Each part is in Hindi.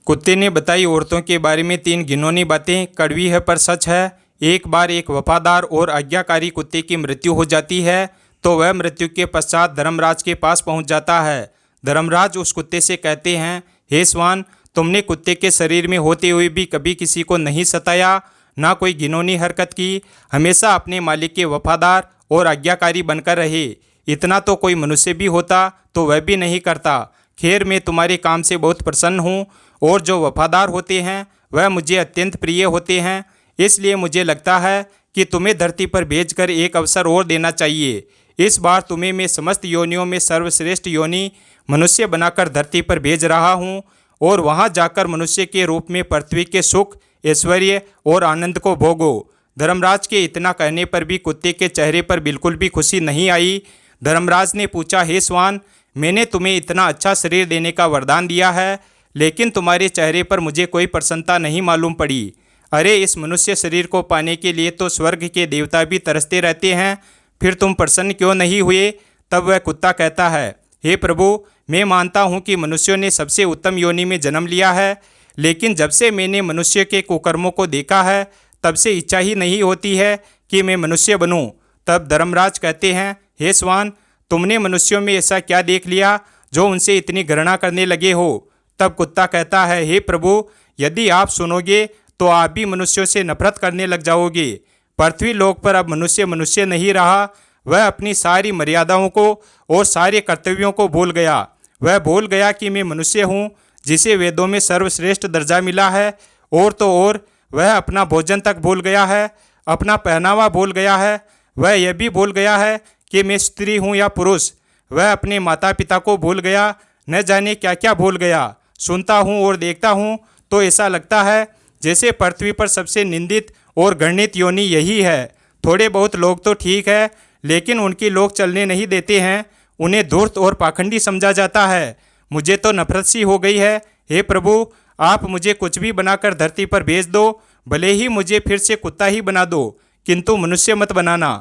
कुत्ते ने बताई औरतों के बारे में 3 घिनौनी बातें। कड़वी है पर सच है। एक बार एक वफादार और आज्ञाकारी कुत्ते की मृत्यु हो जाती है तो वह मृत्यु के पश्चात धर्मराज के पास पहुंच जाता है। धर्मराज उस कुत्ते से कहते हैं, हे स्वान, तुमने कुत्ते के शरीर में होते हुए भी कभी किसी को नहीं सताया, ना कोई घिनौनी हरकत की, हमेशा अपने मालिक के वफादार और आज्ञाकारी बनकर रहे। इतना तो कोई मनुष्य भी होता तो वह भी नहीं करता। खैर, मैं तुम्हारे काम से बहुत प्रसन्न हूँ और जो वफादार होते हैं वह मुझे अत्यंत प्रिय होते हैं। इसलिए मुझे लगता है कि तुम्हें धरती पर भेजकर एक अवसर और देना चाहिए। इस बार तुम्हें मैं समस्त योनियों में सर्वश्रेष्ठ योनि मनुष्य बनाकर धरती पर भेज रहा हूँ और वहाँ जाकर मनुष्य के रूप में पृथ्वी के सुख, ऐश्वर्य और आनंद को भोगो। धर्मराज के इतना कहने पर भी कुत्ते के चेहरे पर बिल्कुल भी खुशी नहीं आई। धर्मराज ने पूछा, हे स्वान, मैंने तुम्हें इतना अच्छा शरीर देने का वरदान दिया है, लेकिन तुम्हारे चेहरे पर मुझे कोई प्रसन्नता नहीं मालूम पड़ी। अरे, इस मनुष्य शरीर को पाने के लिए तो स्वर्ग के देवता भी तरसते रहते हैं, फिर तुम प्रसन्न क्यों नहीं हुए? तब वह कुत्ता कहता है, हे प्रभु, मैं मानता हूँ कि मनुष्यों ने सबसे उत्तम योनि में जन्म लिया है, लेकिन जब से मैंने मनुष्य के कुकर्मों को देखा है तब से इच्छा ही नहीं होती है कि मैं मनुष्य बनूं। तब धर्मराज कहते हैं, हे स्वान, तुमने मनुष्यों में ऐसा क्या देख लिया जो उनसे इतनी घृणा करने लगे हो? तब कुत्ता कहता है, हे प्रभु, यदि आप सुनोगे तो आप भी मनुष्यों से नफरत करने लग जाओगे। पृथ्वी लोक पर अब मनुष्य मनुष्य नहीं रहा। वह अपनी सारी मर्यादाओं को और सारे कर्तव्यों को भूल गया। वह भूल गया कि मैं मनुष्य हूँ जिसे वेदों में सर्वश्रेष्ठ दर्जा मिला है। और तो और वह अपना भोजन तक भूल गया है, अपना पहनावा भूल गया है। वह यह भी भूल गया है कि मैं स्त्री हूँ या पुरुष। वह अपने माता पिता को भूल गया, न जाने क्या क्या भूल गया। सुनता हूँ और देखता हूँ तो ऐसा लगता है जैसे पृथ्वी पर सबसे निंदित और घृणित योनि यही है। थोड़े बहुत लोग तो ठीक है, लेकिन उनकी लोग चलने नहीं देते हैं। उन्हें धूर्त और पाखंडी समझा जाता है। मुझे तो नफरत सी हो गई है। हे प्रभु, आप मुझे कुछ भी बनाकर धरती पर भेज दो, भले ही मुझे फिर से कुत्ता ही बना दो, किंतु मनुष्य मत बनाना,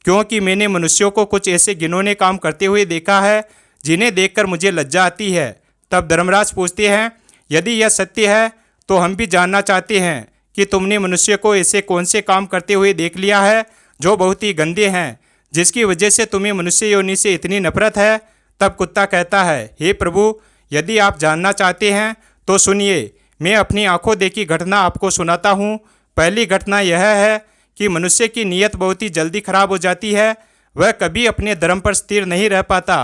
क्योंकि मैंने मनुष्यों को कुछ ऐसे घिनौने काम करते हुए देखा है जिन्हें देखकर मुझे लज्जा आती है। तब धर्मराज पूछते हैं, यदि यह सत्य है तो हम भी जानना चाहते हैं कि तुमने मनुष्य को ऐसे कौन से काम करते हुए देख लिया है जो बहुत ही गंदे हैं, जिसकी वजह से तुम्हें मनुष्य योनि से इतनी नफरत है। तब कुत्ता कहता है, हे प्रभु, यदि आप जानना चाहते हैं तो सुनिए, मैं अपनी आंखों देखी घटना आपको सुनाता हूँ। पहली घटना यह है कि मनुष्य की नीयत बहुत ही जल्दी खराब हो जाती है। वह कभी अपने धर्म पर स्थिर नहीं रह पाता।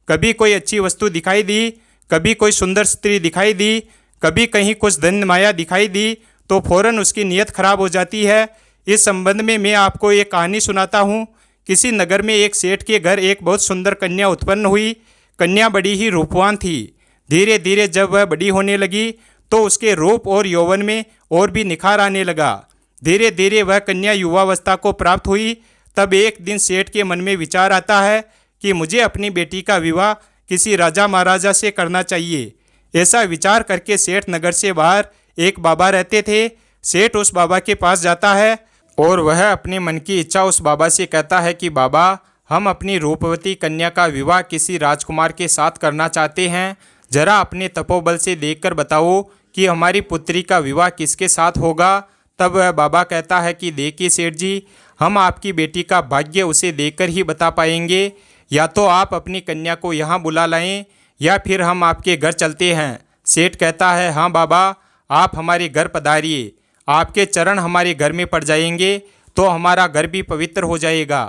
कभी कोई अच्छी वस्तु दिखाई दी, कभी कोई सुंदर स्त्री दिखाई दी, कभी कहीं कुछ धन माया दिखाई दी तो फौरन उसकी नीयत खराब हो जाती है। इस संबंध में मैं आपको एक कहानी सुनाता हूँ। किसी नगर में एक सेठ के घर एक बहुत सुंदर कन्या उत्पन्न हुई। कन्या बड़ी ही रूपवान थी। धीरे धीरे जब वह बड़ी होने लगी तो उसके रूप और यौवन में और भी निखार आने लगा। धीरे धीरे वह कन्या युवावस्था को प्राप्त हुई। तब एक दिन सेठ के मन में विचार आता है कि मुझे अपनी बेटी का विवाह किसी राजा महाराजा से करना चाहिए। ऐसा विचार करके सेठ नगर से बाहर एक बाबा रहते थे। सेठ उस बाबा के पास जाता है और वह अपने मन की इच्छा उस बाबा से कहता है कि बाबा, हम अपनी रूपवती कन्या का विवाह किसी राजकुमार के साथ करना चाहते हैं। जरा अपने तपोबल से देखकर बताओ कि हमारी पुत्री का विवाह किसके साथ होगा। तब वह बाबा कहता है कि देखिए सेठ जी, हम आपकी बेटी का भाग्य उसे देखकर ही बता पाएंगे। या तो आप अपनी कन्या को यहाँ बुला लाएं या फिर हम आपके घर चलते हैं। सेठ कहता है, हाँ बाबा, आप हमारे घर पधारिए। आपके चरण हमारे घर में पड़ जाएंगे तो हमारा घर भी पवित्र हो जाएगा।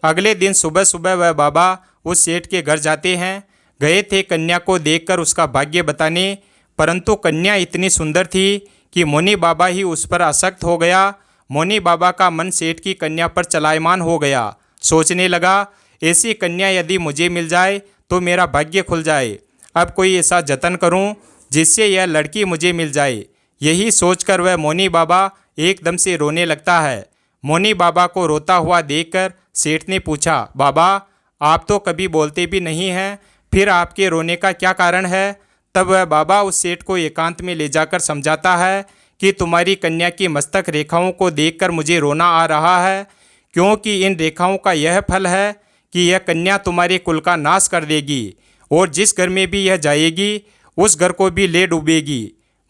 अगले दिन सुबह सुबह वह बाबा उस सेठ के घर जाते हैं। गए थे कन्या को देखकर उसका भाग्य बताने, परंतु कन्या इतनी सुंदर थी कि मुनि बाबा ही उस पर आसक्त हो गया। मुनि बाबा का मन सेठ की कन्या पर चलायमान हो गया। सोचने लगा, ऐसी कन्या यदि मुझे मिल जाए तो मेरा भाग्य खुल जाए। अब कोई ऐसा जतन करूं जिससे यह लड़की मुझे मिल जाए। यही सोचकर वह मुनि बाबा एकदम से रोने लगता है। मुनि बाबा को रोता हुआ देखकर सेठ ने पूछा, बाबा, आप तो कभी बोलते भी नहीं हैं, फिर आपके रोने का क्या कारण है? तब वह बाबा उस सेठ को एकांत में ले जाकर समझाता है कि तुम्हारी कन्या की मस्तक रेखाओं को देखकर मुझे रोना आ रहा है, क्योंकि इन रेखाओं का यह फल है कि यह कन्या तुम्हारे कुल का नाश कर देगी और जिस घर में भी यह जाएगी उस घर को भी ले डूबेगी।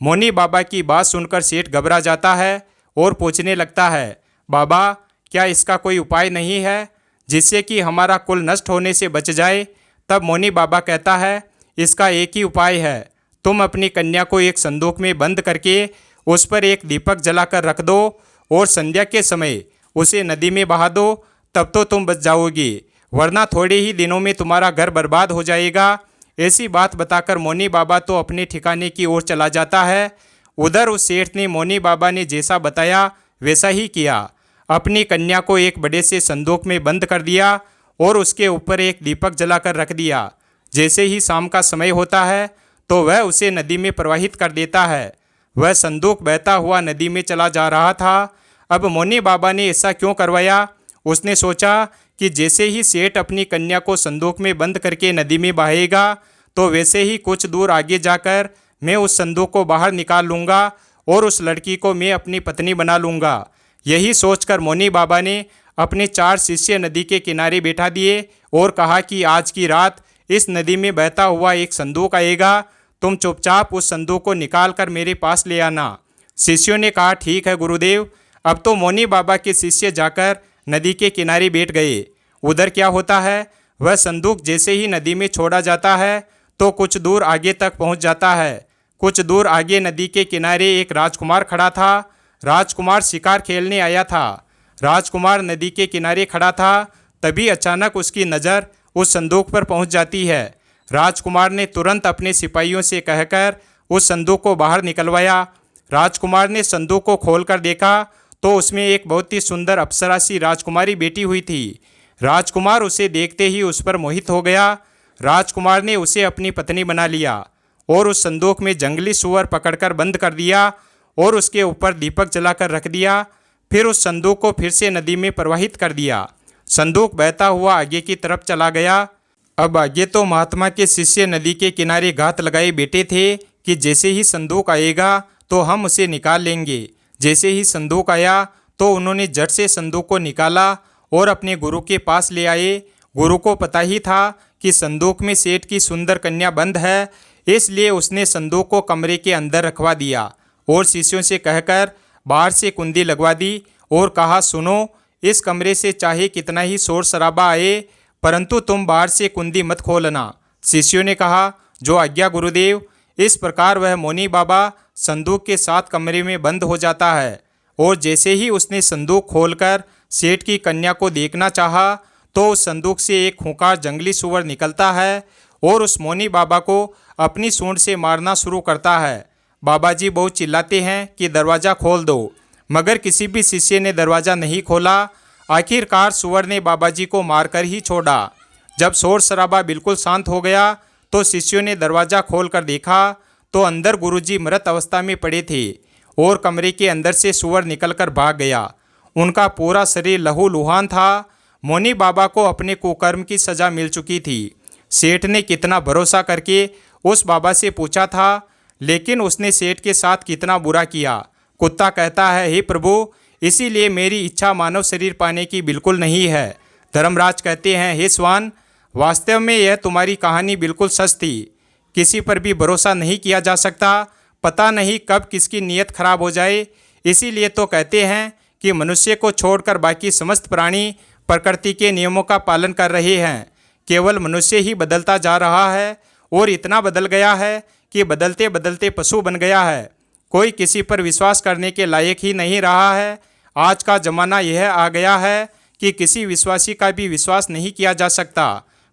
मोनी बाबा की बात सुनकर सेठ घबरा जाता है और पूछने लगता है, बाबा क्या इसका कोई उपाय नहीं है जिससे कि हमारा कुल नष्ट होने से बच जाए। तब मोनी बाबा कहता है, इसका एक ही उपाय है, तुम अपनी कन्या को एक संदूक में बंद करके उस पर एक दीपक जलाकर रख दो और संध्या के समय उसे नदी में बहा दो, तब तो तुम बच जाओगी, वरना थोड़े ही दिनों में तुम्हारा घर बर्बाद हो जाएगा। ऐसी बात बताकर मोनी बाबा तो अपने ठिकाने की ओर चला जाता है। उधर उस सेठ ने मोनी बाबा ने जैसा बताया वैसा ही किया। अपनी कन्या को एक बड़े से संदूक में बंद कर दिया और उसके ऊपर एक दीपक जलाकर रख दिया। जैसे ही शाम का समय होता है तो वह उसे नदी में प्रवाहित कर देता है। वह संदूक बहता हुआ नदी में चला जा रहा था। अब मोनी बाबा ने ऐसा क्यों करवाया? उसने सोचा कि जैसे ही सेठ अपनी कन्या को संदूक में बंद करके नदी में बहाएगा तो वैसे ही कुछ दूर आगे जाकर मैं उस संदूक को बाहर निकाल लूँगा और उस लड़की को मैं अपनी पत्नी बना लूँगा। यही सोचकर मोनी बाबा ने अपने 4 शिष्य नदी के किनारे बैठा दिए और कहा कि आज की रात इस नदी में बहता हुआ एक संदूक आएगा, तुम चुपचाप उस संदूक को निकाल कर मेरे पास ले आना। शिष्यों ने कहा, ठीक है गुरुदेव। अब तो मोनी बाबा के शिष्य जाकर नदी के किनारे बैठ गए। उधर क्या होता है, वह संदूक जैसे ही नदी में छोड़ा जाता है तो कुछ दूर आगे तक पहुंच जाता है। कुछ दूर आगे नदी के किनारे एक राजकुमार खड़ा था। राजकुमार शिकार खेलने आया था। राजकुमार नदी के किनारे खड़ा था, तभी अचानक उसकी नज़र उस संदूक पर पहुंच जाती है। राजकुमार ने तुरंत अपने सिपाहियों से कहकर उस संदूक को बाहर निकलवाया। राजकुमार ने संदूक को खोलकर देखा तो उसमें एक बहुत ही सुंदर अप्सरा सी राजकुमारी बैठी हुई थी। राजकुमार उसे देखते ही उस पर मोहित हो गया। राजकुमार ने उसे अपनी पत्नी बना लिया और उस संदूक में जंगली सूअर पकड़कर बंद कर दिया और उसके ऊपर दीपक जलाकर रख दिया। फिर उस संदूक को फिर से नदी में प्रवाहित कर दिया। संदूक बहता हुआ आगे की तरफ चला गया। अब आगे तो महात्मा के शिष्य नदी के किनारे घात लगाए बैठे थे कि जैसे ही संदूक आएगा तो हम उसे निकाल लेंगे। जैसे ही संदूक आया तो उन्होंने झट से संदूक को निकाला और अपने गुरु के पास ले आए। गुरु को पता ही था कि संदूक में सेठ की सुंदर कन्या बंद है, इसलिए उसने संदूक को कमरे के अंदर रखवा दिया और शिष्यों से कहकर बाहर से कुंडी लगवा दी और कहा, सुनो, इस कमरे से चाहे कितना ही शोर शराबा आए परंतु तुम बाहर से कुंडी मत खोलना। शिष्यों ने कहा, जो आज्ञा गुरुदेव। इस प्रकार वह मोनी बाबा संदूक के साथ कमरे में बंद हो जाता है और जैसे ही उसने संदूक खोलकर सेठ की कन्या को देखना चाहा तो उस संदूक से एक खूंखार जंगली सूअर निकलता है और उस मोनी बाबा को अपनी सूंड से मारना शुरू करता है। बाबा जी बहुत चिल्लाते हैं कि दरवाज़ा खोल दो, मगर किसी भी शिष्य ने दरवाज़ा नहीं खोला। आखिरकार सूअर ने बाबा जी को मारकर ही छोड़ा। जब शोर शराबा बिल्कुल शांत हो गया तो शिष्यों ने दरवाज़ा खोलकर देखा तो अंदर गुरुजी मृत अवस्था में पड़े थे और कमरे के अंदर से सूअर निकलकर भाग गया। उनका पूरा शरीर लहूलुहान था। मोनी बाबा को अपने कुकर्म की सज़ा मिल चुकी थी। सेठ ने कितना भरोसा करके उस बाबा से पूछा था, लेकिन उसने सेठ के साथ कितना बुरा किया। कुत्ता कहता है, हे प्रभु, इसीलिए मेरी इच्छा मानव शरीर पाने की बिल्कुल नहीं है। धर्मराज कहते हैं, हे स्वान, वास्तव में यह तुम्हारी कहानी बिल्कुल सच थी। किसी पर भी भरोसा नहीं किया जा सकता, पता नहीं कब किसकी नीयत खराब हो जाए। इसीलिए तो कहते हैं कि मनुष्य को छोड़कर बाकी समस्त प्राणी प्रकृति के नियमों का पालन कर रहे हैं। केवल मनुष्य ही बदलता जा रहा है और इतना बदल गया है कि बदलते बदलते पशु बन गया है। कोई किसी पर विश्वास करने के लायक ही नहीं रहा है। आज का ज़माना यह आ गया है कि किसी विश्वासी का भी विश्वास नहीं किया जा सकता।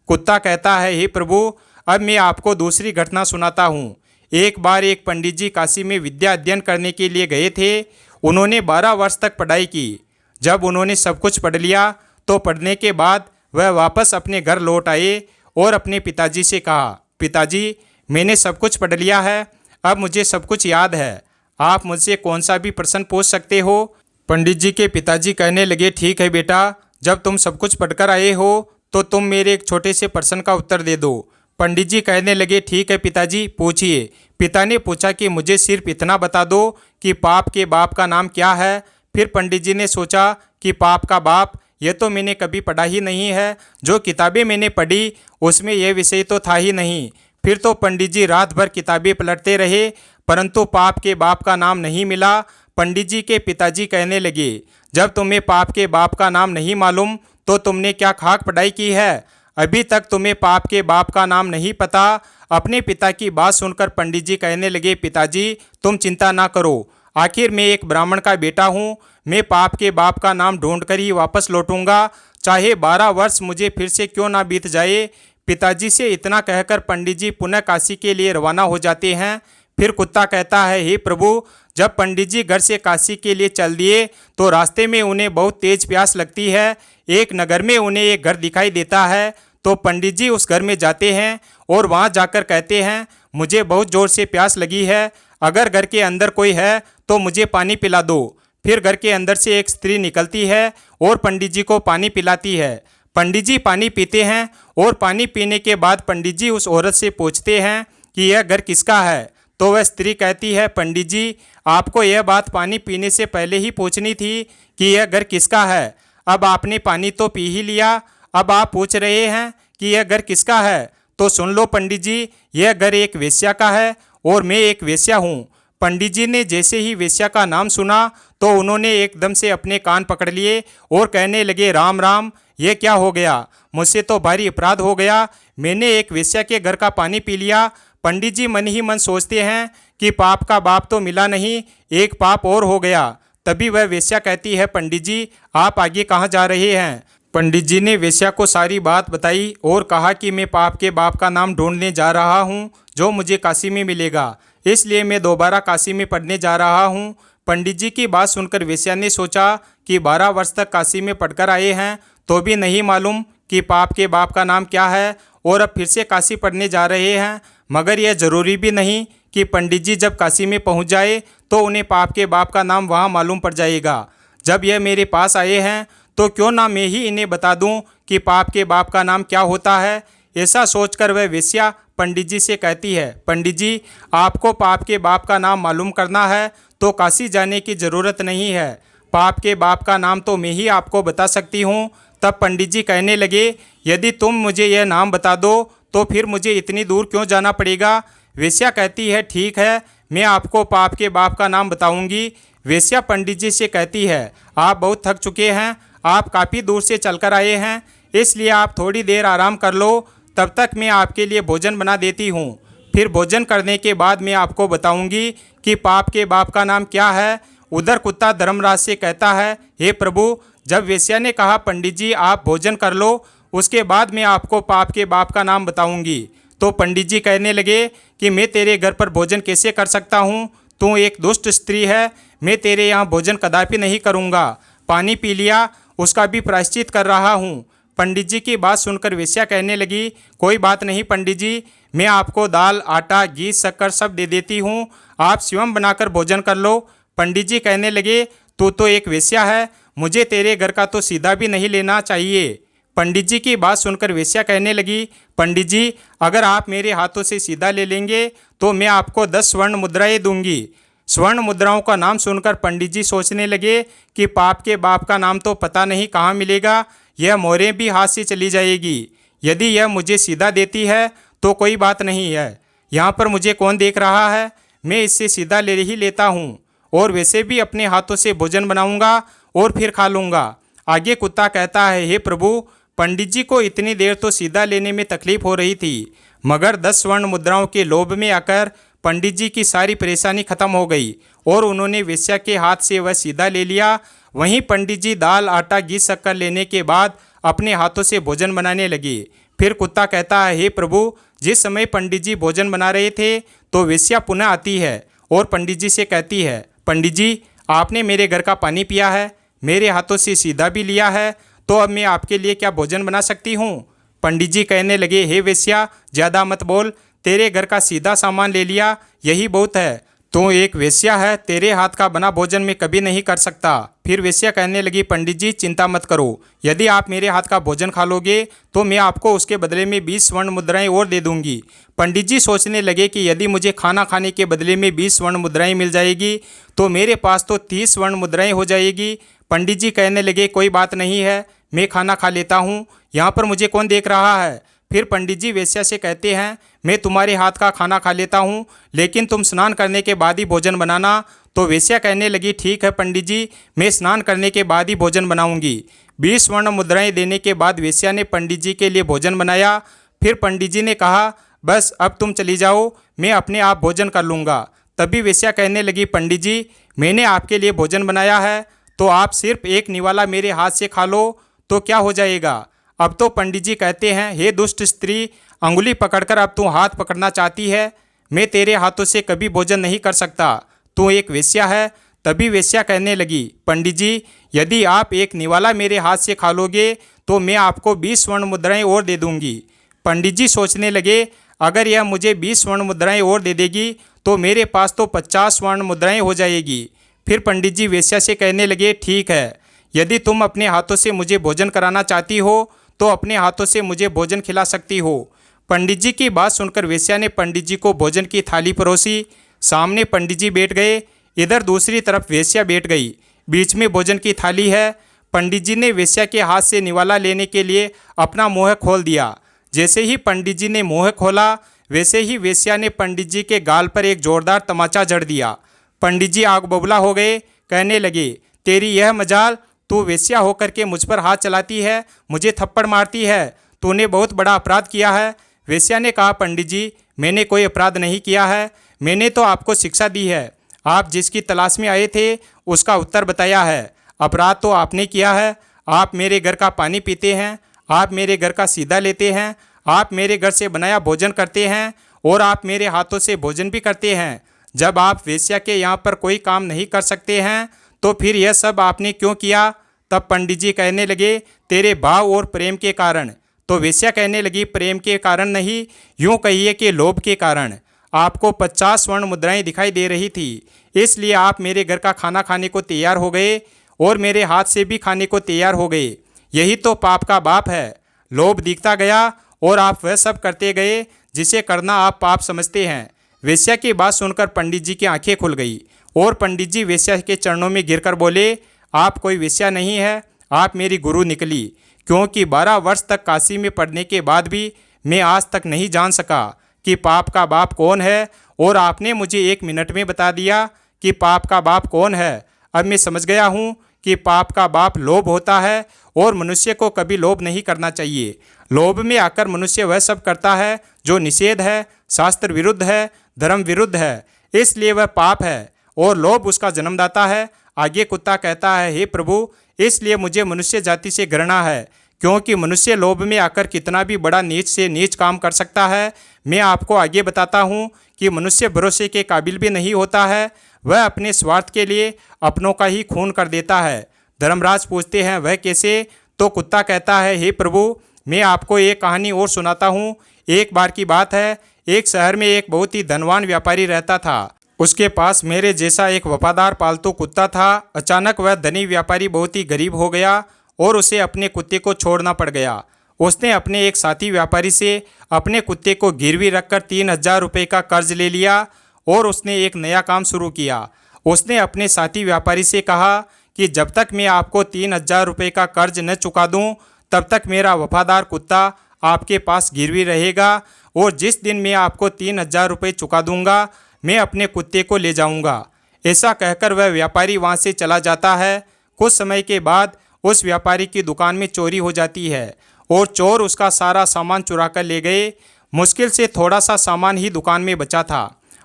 कुत्ता कहता है, हे प्रभु, अब मैं आपको दूसरी घटना सुनाता हूँ। एक बार एक पंडित जी काशी में विद्या अध्ययन करने के लिए गए थे। उन्होंने 12 वर्ष तक पढ़ाई की। जब उन्होंने सब कुछ पढ़ लिया तो पढ़ने के बाद वह वापस अपने घर लौट आए और अपने पिताजी से कहा, पिताजी, मैंने सब कुछ पढ़ लिया है, अब मुझे सब कुछ याद है, आप मुझसे कौन सा भी प्रश्न पूछ सकते हो। पंडित जी के पिताजी कहने लगे, ठीक है बेटा, जब तुम सब कुछ पढ़कर आए हो तो तुम मेरे एक छोटे से प्रश्न का उत्तर दे दो। पंडित जी कहने लगे, ठीक है पिताजी, पूछिए। पिता ने पूछा कि मुझे सिर्फ इतना बता दो कि पाप के बाप का नाम क्या है। फिर पंडित जी ने सोचा कि पाप का बाप, यह तो मैंने कभी पढ़ा ही नहीं है। जो किताबें मैंने पढ़ी उसमें यह विषय तो था ही नहीं। फिर तो पंडित जी रात भर किताबें पलटते रहे, परंतु पाप के बाप का नाम नहीं मिला। पंडित जी के पिताजी कहने लगे, जब तुम्हें पाप के बाप का नाम नहीं मालूम तो तुमने क्या खाक पढ़ाई की है? अभी तक तुम्हें पाप के बाप का नाम नहीं पता। अपने पिता की बात सुनकर पंडित जी कहने लगे, पिताजी तुम चिंता ना करो, आखिर मैं एक ब्राह्मण का बेटा हूँ, मैं पाप के बाप का नाम ढूंढकर ही वापस लौटूंगा, चाहे 12 वर्ष मुझे फिर से क्यों ना बीत जाए। पिताजी से इतना कहकर पंडित जी पुनः काशी के लिए रवाना हो जाते हैं। फिर कुत्ता कहता है, हे प्रभु, जब पंडित जी घर से काशी के लिए चल दिए तो रास्ते में उन्हें बहुत तेज प्यास लगती है। एक नगर में उन्हें एक घर दिखाई देता है, तो पंडित जी उस घर में जाते हैं और वहां जाकर कहते हैं, मुझे बहुत ज़ोर से प्यास लगी है, अगर घर के अंदर कोई है तो मुझे पानी पिला दो। फिर घर के अंदर से एक स्त्री निकलती है और पंडित जी को पानी पिलाती है। पंडित जी पानी पीते हैं और पानी पीने के बाद पंडित जी उस औरत से पूछते हैं कि यह घर किसका है? तो वह स्त्री कहती है, पंडित जी आपको यह बात पानी पीने से पहले ही पूछनी थी कि यह घर किसका है। अब आपने पानी तो पी ही लिया, अब आप पूछ रहे हैं कि यह घर किसका है। तो सुन लो पंडित जी, यह घर एक वेश्या का है और मैं एक वेश्या हूँ। पंडित जी ने जैसे ही वेश्या का नाम सुना तो उन्होंने एकदम से अपने कान पकड़ लिए और कहने लगे, राम राम, ये क्या हो गया? मुझसे तो भारी अपराध हो गया, मैंने एक वेश्या के घर का पानी पी लिया। पंडित जी मन ही मन सोचते हैं कि पाप का बाप तो मिला नहीं, एक पाप और हो गया। तभी वह वेश्या कहती है, पंडित जी आप आगे कहाँ जा रहे हैं? पंडित जी ने वेश्या को सारी बात बताई और कहा कि मैं पाप के बाप का नाम ढूंढने जा रहा हूँ जो मुझे काशी में मिलेगा, इसलिए मैं दोबारा काशी में पढ़ने जा रहा हूँ। पंडित जी की बात सुनकर वेश्या ने सोचा कि 12 वर्ष तक काशी में पढ़कर आए हैं तो भी नहीं मालूम कि पाप के बाप का नाम क्या है, और अब फिर से काशी पढ़ने जा रहे हैं। मगर यह जरूरी भी नहीं कि पंडित जी जब काशी में पहुंच जाए तो उन्हें पाप के बाप का नाम वहां मालूम पड़ जाएगा। जब यह मेरे पास आए हैं तो क्यों ना मैं ही इन्हें बता दूं कि पाप के बाप का नाम क्या होता है। ऐसा सोचकर वह वेश्या पंडित जी से कहती है, पंडित जी आपको पाप के बाप का नाम मालूम करना है तो काशी जाने की ज़रूरत नहीं है, पाप के बाप का नाम तो मैं ही आपको बता सकती हूँ। तब पंडित जी कहने लगे, यदि तुम मुझे यह नाम बता दो तो फिर मुझे इतनी दूर क्यों जाना पड़ेगा? वेश्या कहती है, ठीक है, मैं आपको पाप के बाप का नाम बताऊंगी। वेश्या पंडित जी से कहती है, आप बहुत थक चुके हैं, आप काफ़ी दूर से चलकर आए हैं, इसलिए आप थोड़ी देर आराम कर लो, तब तक मैं आपके लिए भोजन बना देती हूँ। फिर भोजन करने के बाद मैं आपको बताऊंगी कि पाप के बाप का नाम क्या है। उधर कुत्ता धर्मराज से कहता है, हे प्रभु, जब वेश्या ने कहा पंडित जी आप भोजन कर लो, उसके बाद मैं आपको पाप के बाप का नाम बताऊंगी, तो पंडित जी कहने लगे कि मैं तेरे घर पर भोजन कैसे कर सकता हूँ, तू एक दुष्ट स्त्री है, मैं तेरे यहाँ भोजन कदापि नहीं करूँगा। पानी पी लिया, उसका भी प्रायश्चित कर रहा हूँ। पंडित जी की बात सुनकर वेश्या कहने लगी, कोई बात नहीं पंडित जी, मैं आपको दाल, आटा, घी, शक्कर सब दे देती हूँ, आप स्वयं बनाकर भोजन कर लो। पंडित जी कहने लगे, तू तो एक वेश्या है, मुझे तेरे घर का तो सीधा भी नहीं लेना चाहिए। पंडित जी की बात सुनकर वेश्या कहने लगी, पंडित जी अगर आप मेरे हाथों से सीधा ले लेंगे तो मैं आपको 10 स्वर्ण मुद्राएं दूंगी। स्वर्ण मुद्राओं का नाम सुनकर पंडित जी सोचने लगे कि पाप के बाप का नाम तो पता नहीं कहाँ मिलेगा, यह मोहरें भी हाथ से चली जाएगी। यदि यह मुझे सीधा देती है तो कोई बात नहीं है, यहाँ पर मुझे कौन देख रहा है, मैं इससे सीधा ले ही लेता हूँ और वैसे भी अपने हाथों से भोजन बनाऊंगा और फिर खा लूँगा। आगे कुत्ता कहता है, हे प्रभु, पंडित जी को इतनी देर तो सीधा लेने में तकलीफ हो रही थी, मगर 10 स्वर्ण मुद्राओं के लोभ में आकर पंडित जी की सारी परेशानी खत्म हो गई और उन्होंने वेश्या के हाथ से वह सीधा ले लिया। वहीं पंडित जी दाल, आटा, घी, शक्कर लेने के बाद अपने हाथों से भोजन बनाने लगे। फिर कुत्ता कहता है, हे प्रभु, जिस समय पंडित जी भोजन बना रहे थे तो वेश्या पुनः आती है और पंडित जी से कहती है, पंडित जी आपने मेरे घर का पानी पिया है, मेरे हाथों से सीधा भी लिया है, तो अब मैं आपके लिए क्या भोजन बना सकती हूँ? पंडित जी कहने लगे, हे वेश्या ज़्यादा मत बोल, तेरे घर का सीधा सामान ले लिया यही बहुत है, तू एक वेश्या है, तेरे हाथ का बना भोजन मैं कभी नहीं कर सकता। फिर वेश्या कहने लगी, पंडित जी चिंता मत करो, यदि आप मेरे हाथ का भोजन खा लोगे तो मैं आपको उसके बदले में 20 स्वर्ण मुद्राएं और दे दूंगी। पंडित जी सोचने लगे कि यदि मुझे खाना खाने के बदले में 20 स्वर्ण मुद्राएं मिल जाएगी तो मेरे पास तो 30 स्वर्ण मुद्राएं हो जाएगी। पंडित जी कहने लगे, कोई बात नहीं है, मैं खाना खा लेता हूँ, यहाँ पर मुझे कौन देख रहा है, फिर पंडित जी वेश्या से कहते हैं, मैं तुम्हारे हाथ का खाना खा लेता हूँ, लेकिन तुम स्नान करने के बाद ही भोजन बनाना। तो वेश्या कहने लगी, ठीक है पंडित जी, मैं स्नान करने के बाद ही भोजन बनाऊंगी। 20 स्वर्ण मुद्राएं देने के बाद वेश्या ने पंडित जी के लिए भोजन बनाया। फिर पंडित जी ने कहा, बस अब तुम चली जाओ, मैं अपने आप भोजन कर लूँगा। तभी वेश्या कहने लगी, पंडित जी मैंने आपके लिए भोजन बनाया है, तो आप सिर्फ एक निवाला मेरे हाथ से खा लो तो क्या हो जाएगा। अब तो पंडित जी कहते हैं, हे दुष्ट स्त्री, अंगुली पकड़कर अब तू हाथ पकड़ना चाहती है, मैं तेरे हाथों से कभी भोजन नहीं कर सकता, तू एक वेश्या है। तभी वेश्या कहने लगी, पंडित जी यदि आप एक निवाला मेरे हाथ से खा लोगे तो मैं आपको 20 स्वर्ण मुद्राएं और दे दूंगी। पंडित जी सोचने लगे, अगर यह मुझे 20 स्वर्ण मुद्राएं और दे देगी तो मेरे पास तो 50 स्वर्ण मुद्राएं हो जाएगी। फिर पंडित जी वेश्या से कहने लगे, ठीक है, यदि तुम अपने हाथों से मुझे भोजन कराना चाहती हो तो अपने हाथों से मुझे भोजन खिला सकती हो। पंडित जी की बात सुनकर वेश्या ने पंडित जी को भोजन की थाली परोसी। सामने पंडित जी बैठ गए, इधर दूसरी तरफ वेश्या बैठ गई, बीच में भोजन की थाली है। पंडित जी ने वेश्या के हाथ से निवाला लेने के लिए अपना मुँह खोल दिया। जैसे ही पंडित जी ने मुँह खोला, वैसे ही वेश्या ने पंडित जी के गाल पर एक जोरदार तमाचा जड़ दिया। पंडित जी आग बबूला हो गए, कहने लगे, तेरी यह मजाल, तू वेश्या होकर के मुझ पर हाथ चलाती है, मुझे थप्पड़ मारती है, तूने बहुत बड़ा अपराध किया है। वेश्या ने कहा, पंडित जी मैंने कोई अपराध नहीं किया है, मैंने तो आपको शिक्षा दी है, आप जिसकी तलाश में आए थे उसका उत्तर बताया है। अपराध तो आपने किया है, आप मेरे घर का पानी पीते हैं, आप मेरे घर का सीधा लेते हैं, आप मेरे घर से बनाया भोजन करते हैं और आप मेरे हाथों से भोजन भी करते हैं। जब आप वेश्या के यहाँ पर कोई काम नहीं कर सकते हैं तो फिर यह सब आपने क्यों किया। तब पंडित जी कहने लगे, तेरे भाव और प्रेम के कारण। तो वेश्या कहने लगी, प्रेम के कारण नहीं, यूँ कहिए कि लोभ के कारण। आपको 50 स्वर्ण मुद्राएं दिखाई दे रही थी, इसलिए आप मेरे घर का खाना खाने को तैयार हो गए और मेरे हाथ से भी खाने को तैयार हो गए। यही तो पाप का बाप है। लोभ दिखता गया और आप वह सब करते गए जिसे करना आप पाप समझते हैं। वेश्या की बात सुनकर पंडित जी की आंखें खुल गई और पंडित जी वेश्या के चरणों में गिरकर बोले, आप कोई वेश्या नहीं है, आप मेरी गुरु निकली, क्योंकि 12 वर्ष तक काशी में पढ़ने के बाद भी मैं आज तक नहीं जान सका कि पाप का बाप कौन है, और आपने मुझे 1 मिनट में बता दिया कि पाप का बाप कौन है। अब मैं समझ गया हूँ कि पाप का बाप लोभ होता है और मनुष्य को कभी लोभ नहीं करना चाहिए। लोभ में आकर मनुष्य वह सब करता है जो निषेध है, शास्त्र विरुद्ध है, धर्म विरुद्ध है, इसलिए वह पाप है और लोभ उसका जन्मदाता है। आगे कुत्ता कहता है, हे प्रभु, इसलिए मुझे मनुष्य जाति से घृणा है, क्योंकि मनुष्य लोभ में आकर कितना भी बड़ा नीच से नीच काम कर सकता है। मैं आपको आगे बताता हूँ कि मनुष्य भरोसे के काबिल भी नहीं होता है, वह अपने स्वार्थ के लिए अपनों का ही खून कर देता है। धर्मराज पूछते हैं, वह कैसे। तो कुत्ता कहता है, हे प्रभु, मैं आपको एक कहानी और सुनाता हूँ। एक बार की बात है, एक शहर में एक बहुत ही धनवान व्यापारी रहता था। उसके पास मेरे जैसा एक वफादार पालतू कुत्ता था। अचानक वह धनी व्यापारी बहुत ही गरीब हो गया और उसे अपने कुत्ते को छोड़ना पड़ गया। उसने अपने एक साथी व्यापारी से अपने कुत्ते को गिरवी रखकर 3000 रुपये का कर्ज ले लिया और उसने एक नया काम शुरू किया। उसने अपने साथी व्यापारी से कहा कि जब तक मैं आपको 3000 रुपये का कर्ज न चुका दूं, तब तक मेरा वफादार कुत्ता आपके पास गिरवी रहेगा, और जिस दिन मैं आपको 3000 रुपये चुका दूंगा, मैं अपने कुत्ते को ले जाऊंगा। ऐसा कहकर वह व्यापारी वहां से चला जाता है। कुछ समय के बाद उस व्यापारी की दुकान में चोरी हो जाती है और चोर उसका सारा सामान चुरा कर ले गए। मुश्किल से थोड़ा सा सामान ही दुकान में बचा था।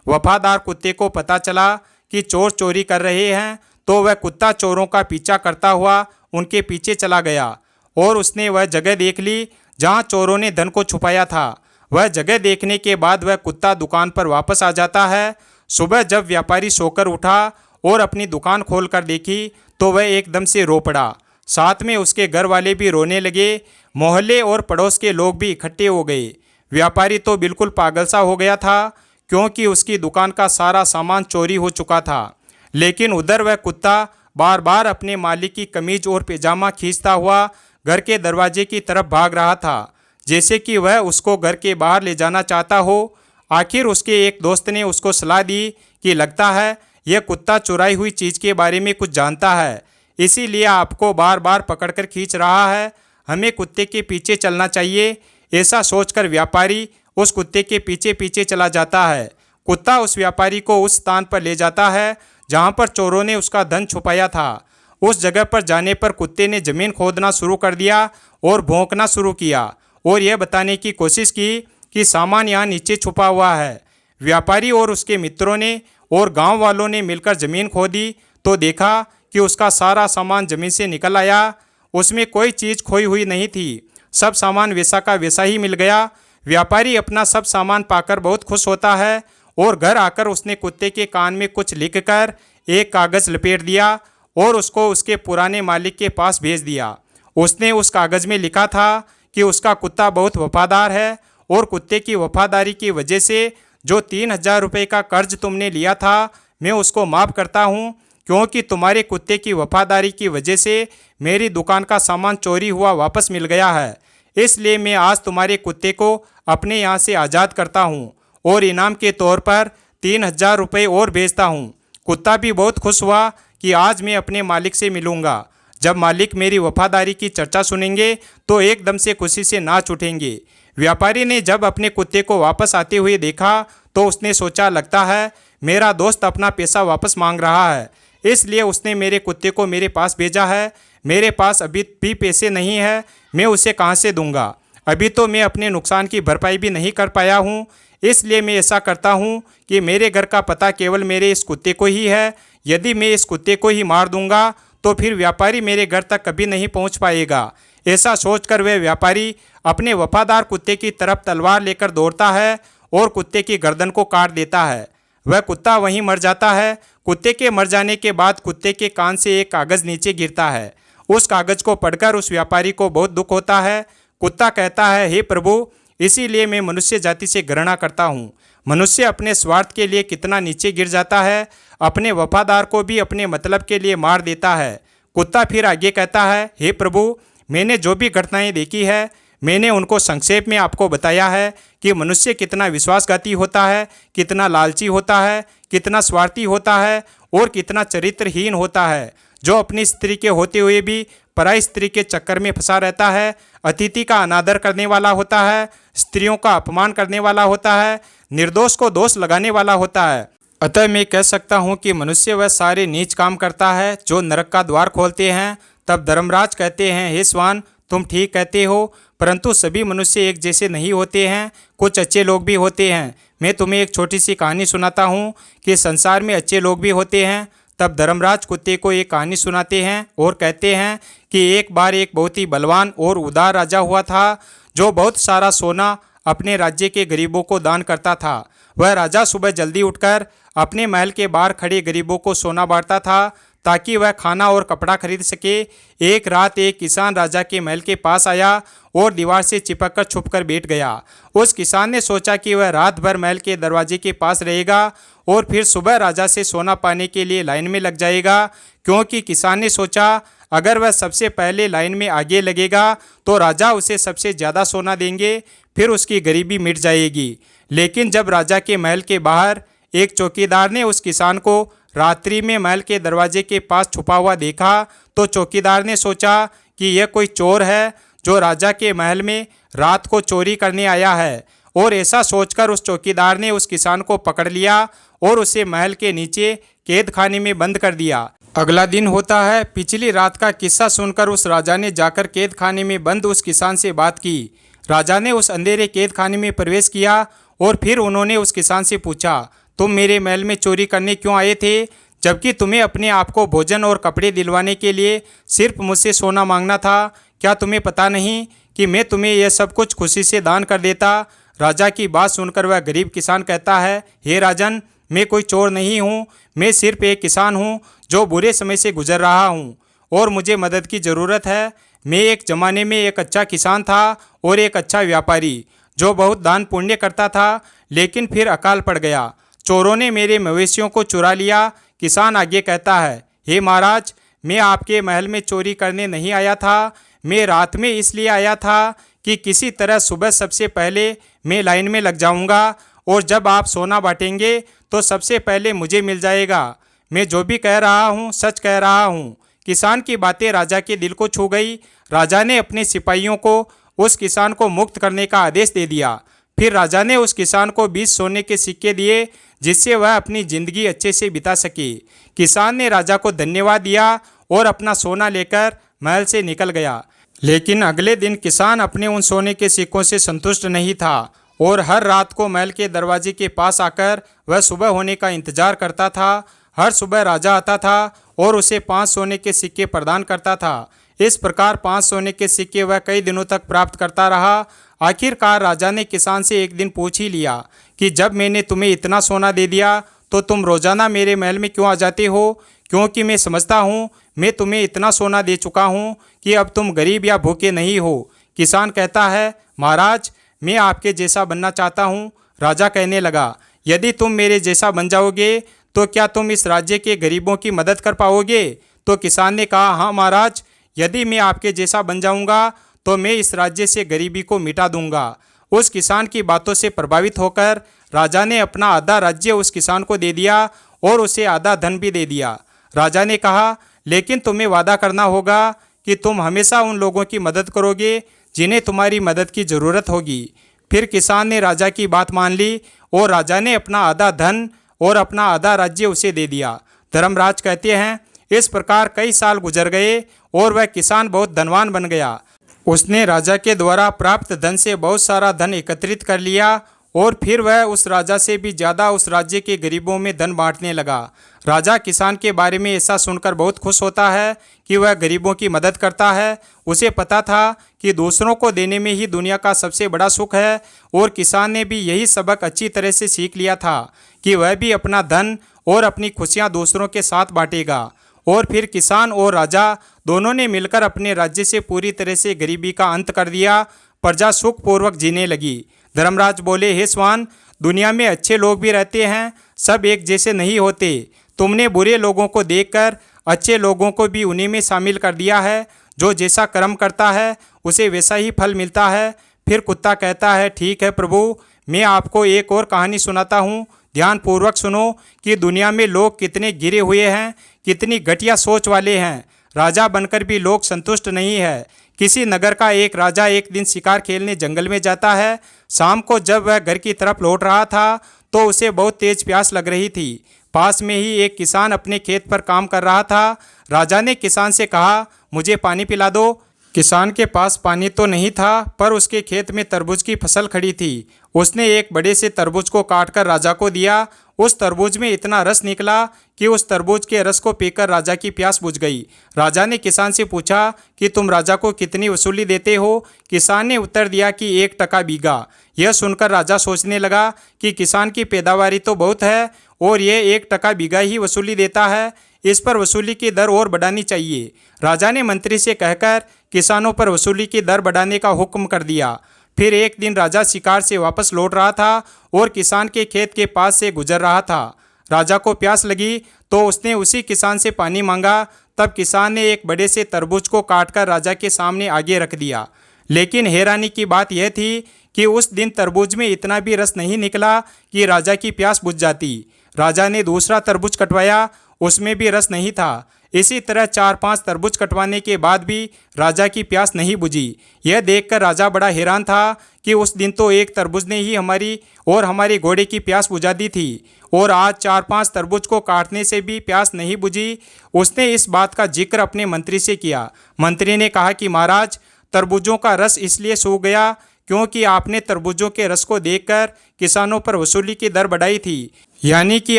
वफादार कुत्ते को पता चला कि चोर चोरी कर रहे हैं, तो वह कुत्ता चोरों का पीछा करता हुआ उनके पीछे चला गया और उसने वह जगह देख ली जहां चोरों ने धन को छुपाया था। वह जगह देखने के बाद वह कुत्ता दुकान पर वापस आ जाता है। सुबह जब व्यापारी सोकर उठा और अपनी दुकान खोलकर देखी तो वह एकदम से रो पड़ा। साथ में उसके घर वाले भी रोने लगे। मोहल्ले और पड़ोस के लोग भी इकट्ठे हो गए। व्यापारी तो बिल्कुल पागल सा हो गया था, क्योंकि उसकी दुकान का सारा सामान चोरी हो चुका था। लेकिन उधर वह कुत्ता बार बार अपने मालिक की कमीज और पैजामा खींचता हुआ घर के दरवाजे की तरफ भाग रहा था, जैसे कि वह उसको घर के बाहर ले जाना चाहता हो। आखिर उसके एक दोस्त ने उसको सलाह दी कि लगता है यह कुत्ता चुराई हुई चीज़ के बारे में कुछ जानता है, इसीलिए आपको बार बार पकड़कर खींच रहा है। हमें कुत्ते के पीछे चलना चाहिए। ऐसा सोचकर व्यापारी उस कुत्ते के पीछे पीछे चला जाता है। कुत्ता उस व्यापारी को उस स्थान पर ले जाता है जहाँ पर चोरों ने उसका धन छुपाया था। उस जगह पर जाने पर कुत्ते ने जमीन खोदना शुरू कर दिया और भौंकना शुरू किया और यह बताने की कोशिश की कि सामान यहाँ नीचे छुपा हुआ है। व्यापारी और उसके मित्रों ने और गांव वालों ने मिलकर ज़मीन खोदी तो देखा कि उसका सारा सामान ज़मीन से निकल आया। उसमें कोई चीज़ खोई हुई नहीं थी, सब सामान वैसा का वैसा ही मिल गया। व्यापारी अपना सब सामान पाकर बहुत खुश होता है और घर आकर उसने कुत्ते के कान में कुछ लिखकर एक कागज़ लपेट दिया और उसको उसके पुराने मालिक के पास भेज दिया। उसने उस कागज़ में लिखा था कि उसका कुत्ता बहुत वफादार है और कुत्ते की वफादारी की वजह से जो 3,000 रुपये का कर्ज तुमने लिया था मैं उसको माफ़ करता हूँ, क्योंकि तुम्हारे कुत्ते की वफादारी की वजह से मेरी दुकान का सामान चोरी हुआ वापस मिल गया है। इसलिए मैं आज तुम्हारे कुत्ते को अपने यहाँ से आज़ाद करता हूँ और इनाम के तौर पर 3,000 रुपये और भेजता हूँ। कुत्ता भी बहुत खुश हुआ कि आज मैं अपने मालिक से मिलूँगा। जब मालिक मेरी वफादारी की चर्चा सुनेंगे तो एकदम से खुशी से नाच उठेंगे। व्यापारी ने जब अपने कुत्ते को वापस आते हुए देखा तो उसने सोचा, लगता है मेरा दोस्त अपना पैसा वापस मांग रहा है, इसलिए उसने मेरे कुत्ते को मेरे पास भेजा है। मेरे पास अभी भी पैसे नहीं है, मैं उसे कहाँ से दूंगा। अभी तो मैं अपने नुकसान की भरपाई भी नहीं कर पाया हूँ, इसलिए मैं ऐसा करता हूँ कि मेरे घर का पता केवल मेरे इस कुत्ते को ही है। यदि मैं इस कुत्ते को ही मार दूंगा तो फिर व्यापारी मेरे घर तक कभी नहीं पहुँच पाएगा। ऐसा सोचकर वह व्यापारी अपने वफादार कुत्ते की तरफ तलवार लेकर दौड़ता है और कुत्ते की गर्दन को काट देता है। वह कुत्ता वहीं मर जाता है। कुत्ते के मर जाने के बाद कुत्ते के कान से एक कागज़ नीचे गिरता है। उस कागज़ को पढ़कर उस व्यापारी को बहुत दुख होता है। कुत्ता कहता है, हे प्रभु, इसीलिए मैं मनुष्य जाति से घृणा करता हूँ। मनुष्य अपने स्वार्थ के लिए कितना नीचे गिर जाता है, अपने वफादार को भी अपने मतलब के लिए मार देता है। कुत्ता फिर आगे कहता है, हे प्रभु, मैंने जो भी घटनाएं देखी है मैंने उनको संक्षेप में आपको बताया है कि मनुष्य कितना विश्वासघाती होता है, कितना लालची होता है, कितना स्वार्थी होता है और कितना चरित्रहीन होता है, जो अपनी स्त्री के होते हुए भी पराई स्त्री के चक्कर में फंसा रहता है, अतिथि का अनादर करने वाला होता है, स्त्रियों का अपमान करने वाला होता है, निर्दोष को दोष लगाने वाला होता है। अतः मैं कह सकता हूँ कि मनुष्य वह सारे नीच काम करता है जो नरक का द्वार खोलते हैं। तब धर्मराज कहते हैं, हे स्वान, तुम ठीक कहते हो, परंतु सभी मनुष्य एक जैसे नहीं होते हैं, कुछ अच्छे लोग भी होते हैं। मैं तुम्हें एक छोटी सी कहानी सुनाता हूँ कि संसार में अच्छे लोग भी होते हैं। तब धर्मराज कुत्ते को एक कहानी सुनाते हैं और कहते हैं कि एक बार एक बहुत ही बलवान और उदार राजा हुआ था जो बहुत सारा सोना अपने राज्य के गरीबों को दान करता था। वह राजा सुबह जल्दी उठकर अपने महल के बाहर खड़े गरीबों को सोना बांटता था ताकि वह खाना और कपड़ा खरीद सके। एक रात एक किसान राजा के महल के पास आया और दीवार से चिपककर छुपकर बैठ गया। उस किसान ने सोचा कि वह रात भर महल के दरवाजे के पास रहेगा और फिर सुबह राजा से सोना पाने के लिए लाइन में लग जाएगा, क्योंकि किसान ने सोचा अगर वह सबसे पहले लाइन में आगे लगेगा तो राजा उसे सबसे ज़्यादा सोना देंगे, फिर उसकी गरीबी मिट जाएगी। लेकिन जब राजा के महल के बाहर एक चौकीदार ने उस किसान को रात्रि में महल के दरवाजे के पास छुपा हुआ देखा तो चौकीदार ने सोचा कि यह कोई चोर है जो राजा के महल में रात को चोरी करने आया है, और ऐसा सोचकर उस चौकीदार ने उस किसान को पकड़ लिया और उसे महल के नीचे कैद खाने में बंद कर दिया। अगला दिन होता है। पिछली रात का किस्सा सुनकर उस राजा ने जाकर कैद खाने में बंद उस किसान से बात की। राजा ने उस अंधेरे कैद खाने में प्रवेश किया और फिर उन्होंने उस किसान से पूछा, तुम मेरे महल में चोरी करने क्यों आए थे, जबकि तुम्हें अपने आप को भोजन और कपड़े दिलवाने के लिए सिर्फ मुझसे सोना मांगना था। क्या तुम्हें पता नहीं कि मैं तुम्हें यह सब कुछ खुशी से दान कर देता। राजा की बात सुनकर वह गरीब किसान कहता है, हे राजन, मैं कोई चोर नहीं हूँ, मैं सिर्फ एक किसान हूँ जो बुरे समय से गुजर रहा हूँ और मुझे मदद की ज़रूरत है। मैं एक ज़माने में एक अच्छा किसान था और एक अच्छा व्यापारी जो बहुत दान पुण्य करता था, लेकिन फिर अकाल पड़ गया। चोरों ने मेरे मवेशियों को चुरा लिया। किसान आगे कहता है, हे महाराज, मैं आपके महल में चोरी करने नहीं आया था, मैं रात में इसलिए आया था कि किसी तरह सुबह सबसे पहले मैं लाइन में लग जाऊंगा और जब आप सोना बांटेंगे तो सबसे पहले मुझे मिल जाएगा। मैं जो भी कह रहा हूँ सच कह रहा हूँ। किसान की बातें राजा के दिल को छू गई। राजा ने अपने सिपाहियों को उस किसान को मुक्त करने का आदेश दे दिया। फिर राजा ने उस किसान को 20 सोने के सिक्के दिए जिससे वह अपनी जिंदगी अच्छे से बिता सके। किसान ने राजा को धन्यवाद दिया और अपना सोना लेकर महल से निकल गया। लेकिन अगले दिन किसान अपने उन सोने के सिक्कों से संतुष्ट नहीं था और हर रात को महल के दरवाजे के पास आकर वह सुबह होने का इंतजार करता था। हर सुबह राजा आता था और उसे 5 सोने के सिक्के प्रदान करता था। इस प्रकार 5 सोने के सिक्के वह कई दिनों तक प्राप्त करता रहा। आखिरकार राजा ने किसान से एक दिन पूछ ही लिया कि जब मैंने तुम्हें इतना सोना दे दिया तो तुम रोजाना मेरे महल में क्यों आ जाते हो, क्योंकि मैं समझता हूँ मैं तुम्हें इतना सोना दे चुका हूँ कि अब तुम गरीब या भूखे नहीं हो। किसान कहता है, महाराज मैं आपके जैसा बनना चाहता हूँ। राजा कहने लगा, यदि तुम मेरे जैसा बन जाओगे तो क्या तुम इस राज्य के गरीबों की मदद कर पाओगे? तो किसान ने कहा, हाँ महाराज, यदि मैं आपके जैसा बन जाऊंगा तो मैं इस राज्य से गरीबी को मिटा दूंगा। उस किसान की बातों से प्रभावित होकर राजा ने अपना आधा राज्य उस किसान को दे दिया और उसे आधा धन भी दे दिया। राजा ने कहा, लेकिन तुम्हें वादा करना होगा कि तुम हमेशा उन लोगों की मदद करोगे जिन्हें तुम्हारी मदद की ज़रूरत होगी। फिर किसान ने राजा की बात मान ली और राजा ने अपना आधा धन और अपना आधा राज्य उसे दे दिया। धर्मराज कहते हैं, इस प्रकार कई साल गुजर गए और वह किसान बहुत धनवान बन गया। उसने राजा के द्वारा प्राप्त धन से बहुत सारा धन एकत्रित कर लिया और फिर वह उस राजा से भी ज़्यादा उस राज्य के गरीबों में धन बांटने लगा। राजा किसान के बारे में ऐसा सुनकर बहुत खुश होता है कि वह गरीबों की मदद करता है। उसे पता था कि दूसरों को देने में ही दुनिया का सबसे बड़ा सुख है और किसान ने भी यही सबक अच्छी तरह से सीख लिया था कि वह भी अपना धन और अपनी खुशियाँ दूसरों के साथ बांटेगा। और फिर किसान और राजा दोनों ने मिलकर अपने राज्य से पूरी तरह से गरीबी का अंत कर दिया। प्रजा सुखपूर्वक जीने लगी। धर्मराज बोले, हे स्वान, दुनिया में अच्छे लोग भी रहते हैं, सब एक जैसे नहीं होते। तुमने बुरे लोगों को देखकर अच्छे लोगों को भी उन्हीं में शामिल कर दिया है। जो जैसा कर्म करता है उसे वैसा ही फल मिलता है। फिर कुत्ता कहता है, ठीक है प्रभु, मैं आपको एक और कहानी सुनाता हूँ, ध्यानपूर्वक सुनो कि दुनिया में लोग कितने गिरे हुए हैं, कितनी घटिया सोच वाले हैं। राजा बनकर भी लोग संतुष्ट नहीं है। किसी नगर का एक राजा एक दिन शिकार खेलने जंगल में जाता है। शाम को जब वह घर की तरफ लौट रहा था तो उसे बहुत तेज प्यास लग रही थी। पास में ही एक किसान अपने खेत पर काम कर रहा था। राजा ने किसान से कहा, मुझे पानी पिला दो। किसान के पास पानी तो नहीं था पर उसके खेत में तरबूज की फसल खड़ी थी। उसने एक बड़े से तरबूज को काटकर राजा को दिया। उस तरबूज में इतना रस निकला कि उस तरबूज के रस को पीकर राजा की प्यास बुझ गई। राजा ने किसान से पूछा कि तुम राजा को कितनी वसूली देते हो? किसान ने उत्तर दिया कि 1 टका बीघा। यह सुनकर राजा सोचने लगा कि किसान की पैदावारी तो बहुत है और यह 1 टका बीघा ही वसूली देता है, इस पर वसूली की दर और बढ़ानी चाहिए। राजा ने मंत्री से कहकर किसानों पर वसूली की दर बढ़ाने का हुक्म कर दिया। फिर एक दिन राजा शिकार से वापस लौट रहा था और किसान के खेत के पास से गुजर रहा था। राजा को प्यास लगी तो उसने उसी किसान से पानी मांगा। तब किसान ने एक बड़े से तरबूज को काटकर राजा के सामने आगे रख दिया। लेकिन हैरानी की बात यह थी कि उस दिन तरबूज में इतना भी रस नहीं निकला कि राजा की प्यास बुझ जाती। राजा ने दूसरा तरबूज कटवाया, उसमें भी रस नहीं था। इसी तरह 4-5 तरबूज कटवाने के बाद भी राजा की प्यास नहीं बुझी। यह देखकर राजा बड़ा हैरान था कि उस दिन तो एक तरबूज ने ही हमारी और हमारे घोड़े की प्यास बुझा दी थी और आज 4-5 तरबूज को काटने से भी प्यास नहीं बुझी। उसने इस बात का जिक्र अपने मंत्री से किया। मंत्री ने कहा कि महाराज, तरबूजों का रस इसलिए सूख गया क्योंकि आपने तरबूजों के रस को देखकर किसानों पर वसूली की दर बढ़ाई थी, यानी कि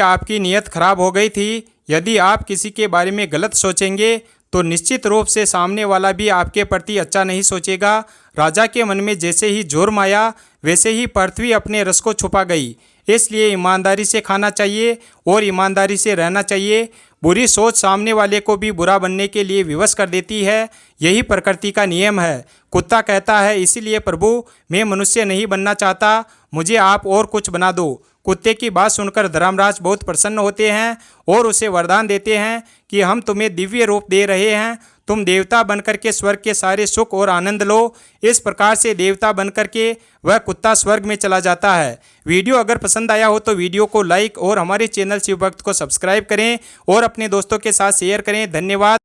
आपकी नीयत खराब हो गई थी। यदि आप किसी के बारे में गलत सोचेंगे तो निश्चित रूप से सामने वाला भी आपके प्रति अच्छा नहीं सोचेगा। राजा के मन में जैसे ही जुर्म आया वैसे ही पृथ्वी अपने रस को छुपा गई। इसलिए ईमानदारी से खाना चाहिए और ईमानदारी से रहना चाहिए। बुरी सोच सामने वाले को भी बुरा बनने के लिए विवश कर देती है। यही प्रकृति का नियम है। कुत्ता कहता है, इसीलिए प्रभु, मैं मनुष्य नहीं बनना चाहता, मुझे आप और कुछ बना दो। कुत्ते की बात सुनकर धर्मराज बहुत प्रसन्न होते हैं और उसे वरदान देते हैं कि हम तुम्हें दिव्य रूप दे रहे हैं, तुम देवता बनकर के स्वर्ग के सारे सुख और आनंद लो। इस प्रकार से देवता बनकर के वह कुत्ता स्वर्ग में चला जाता है। वीडियो अगर पसंद आया हो तो वीडियो को लाइक और हमारे चैनल शिव भक्त को सब्सक्राइब करें और अपने दोस्तों के साथ शेयर करें। धन्यवाद।